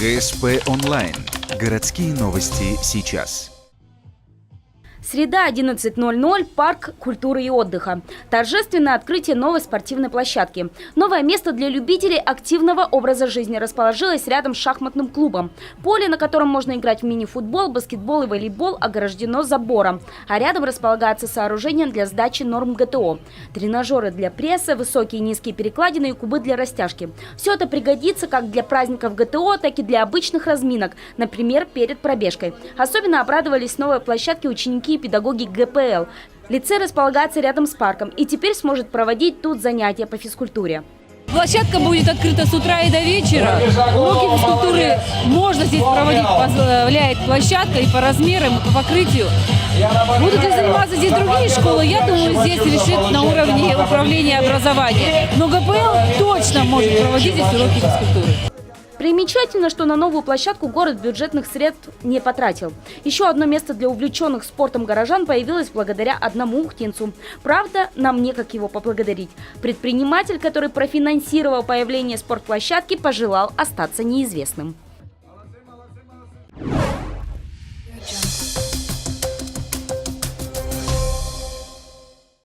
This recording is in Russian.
ГСП онлайн. Городские новости сейчас. Среда, 11:00, парк культуры и отдыха. Торжественное открытие новой спортивной площадки. Новое место для любителей активного образа жизни расположилось рядом с шахматным клубом. Поле, на котором можно играть в мини-футбол, баскетбол и волейбол, ограждено забором. А рядом располагается сооружение для сдачи норм ГТО. Тренажеры для пресса, высокие и низкие перекладины и кубы для растяжки. Все это пригодится как для праздников ГТО, так и для обычных разминок, например, перед пробежкой. Особенно обрадовались новой площадке ученики и педагоги ГПЛ. Лицей располагается рядом с парком и теперь сможет проводить тут занятия по физкультуре. Площадка будет открыта с утра и до вечера. Уроки физкультуры можно здесь проводить, позволяет площадка и по размерам, и по покрытию. Будут ли заниматься здесь другие школы, я думаю, здесь решит на уровне управления образования. Но ГПЛ точно может проводить здесь уроки физкультуры. Примечательно, что на новую площадку город бюджетных средств не потратил. Еще одно место для увлеченных спортом горожан появилось благодаря одному ухтинцу. Правда, нам некак его поблагодарить. Предприниматель, который профинансировал появление спортплощадки, пожелал остаться неизвестным.